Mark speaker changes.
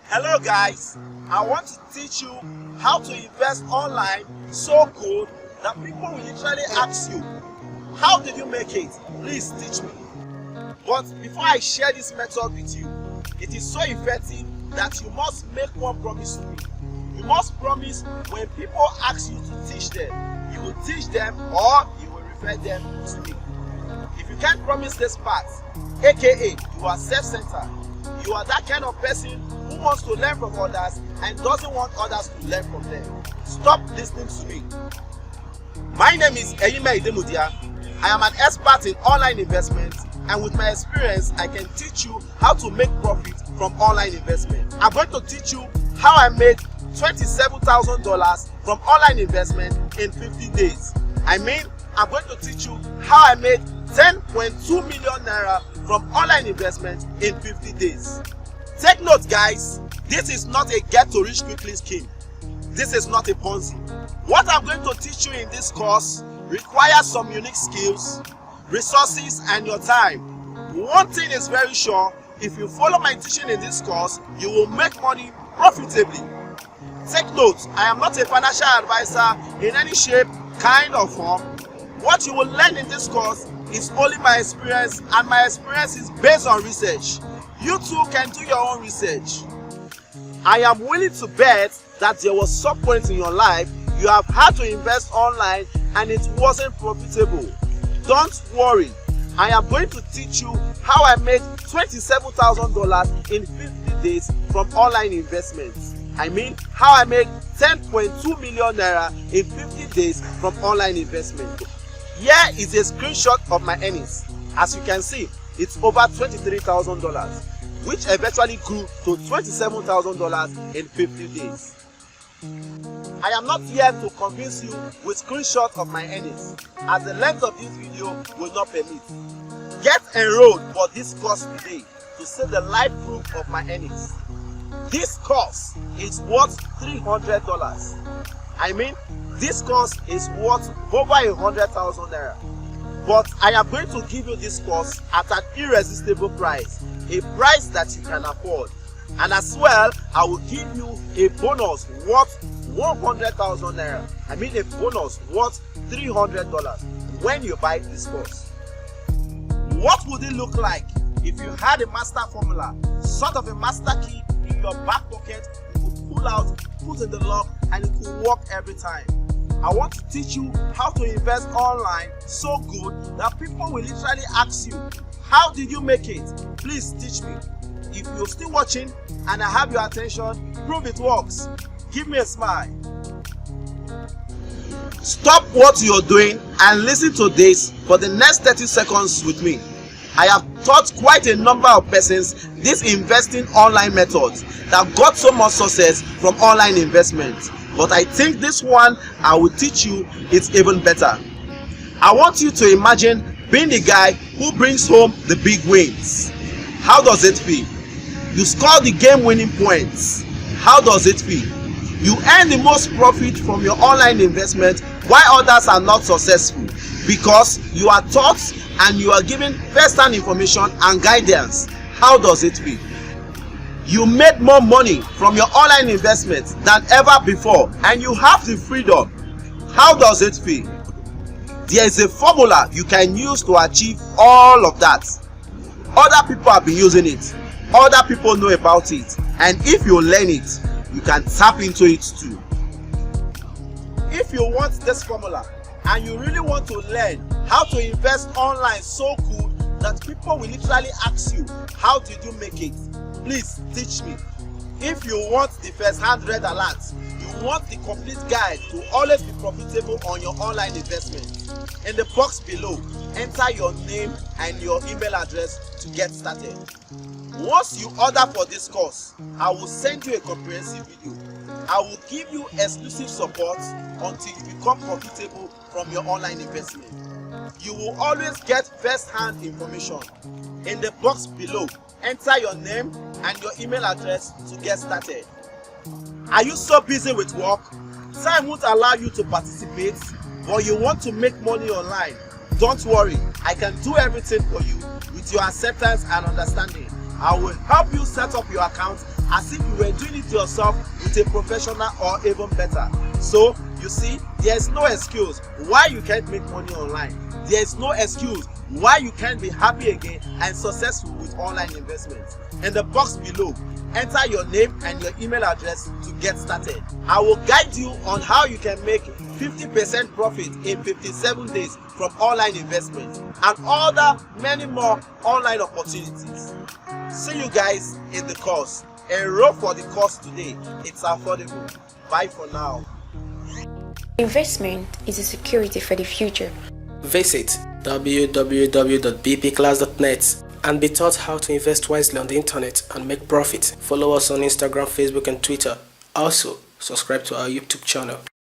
Speaker 1: Hello guys, I want to teach you how to invest online so good that people will literally ask you, how did you make it? Please teach me. But before I share this method with you, it is so effective that you must make one promise to me. You must promise when people ask you to teach them, you will teach them or you will refer them to me. If you can't promise this part, aka you are self-centered, you are that kind of person who wants to learn from others and doesn't want others to learn from them, stop listening to me. My name is Demudia. I am an expert in online investment, and with my experience I can teach you how to make profit from online investment. I'm going to teach you how I made $27,000 from online investment in 50 days. I'm going to teach you how I made 10.2 million naira from online investment in 50 days. Take note guys, this is not a get to rich quickly scheme. This is not a Ponzi. What I'm going to teach you in this course requires some unique skills, resources and your time. One thing is very sure, if you follow my teaching in this course, you will make money profitably. Take note, I am not a financial advisor in any shape, kind or form. What you will learn in this course is only my experience, and my experience is based on research. You too can do your own research. I am willing to bet that there was some point in your life you have had to invest online and it wasn't profitable. Don't worry, I am going to teach you how I made $27,000 in 50 days from online investments. How I made 10.2 million naira in 50 days from online investment. Here is a screenshot of my earnings. As you can see, it's over $23,000, which eventually grew to $27,000 in 50 days. I am not here to convince you with screenshots of my earnings, as the length of this video will not permit. Get enrolled for this course today to see the live proof of my earnings. This course is worth $300. This course is worth over 100,000 naira. But I am going to give you this course at an irresistible price, a price that you can afford. And as well, I will give you a bonus worth 100,000 naira. A bonus worth $300 when you buy this course. What would it look like if you had a master formula, sort of a master key in your back pocket? You could pull out, put in the lock, and it could work every time. I want to teach you how to invest online so good that people will literally ask you, how did you make it? Please teach me. If you're still watching and I have your attention, prove it works. Give me a smile. Stop what you're doing and listen to this for the next 30 seconds with me. I have taught quite a number of persons this investing online method that got so much success from online investment. But I think this one I will teach you is even better. I want you to imagine being the guy who brings home the big wins. How does it feel? You score the game winning points. How does it feel? You earn the most profit from your online investment while others are not successful, because you are taught and you are given first-hand information and guidance. How does it feel? You made more money from your online investment than ever before, and you have the freedom. How does it feel? There is a formula you can use to achieve all of that. Other people have been using it. Other people know about it. And if you learn it, you can tap into it too. If you want this formula and you really want to learn how to invest online so good that people will literally ask you, how did you make it? Please teach me. If you want the first-hand red alert, you want the complete guide to always be profitable on your online investment, in the box below, enter your name and your email address to get started. Once you order for this course, I will send you a comprehensive video. I will give you exclusive support until you become profitable from your online investment. You will always get first-hand information. In the box below, enter your name and your email address to get started. Are you so busy with work? Time won't allow you to participate, but you want to make money online? Don't worry, I can do everything for you with your acceptance and understanding. I will help you set up your account as if you were doing it yourself with a professional or even better. So you see, there is no excuse why you can't make money online. There is no excuse why you can't be happy again and successful with online investments. In the box below, enter your name and your email address to get started. I will guide you on how you can make 50% profit in 57 days from online investments and other many more online opportunities. See you guys in the course. Enroll for the course today. It's affordable. Bye for now.
Speaker 2: Investment is a security for the future.
Speaker 3: Visit www.bpclass.net and be taught how to invest wisely on the internet and make profit. Follow us on Instagram, Facebook and Twitter. Also, subscribe to our YouTube channel.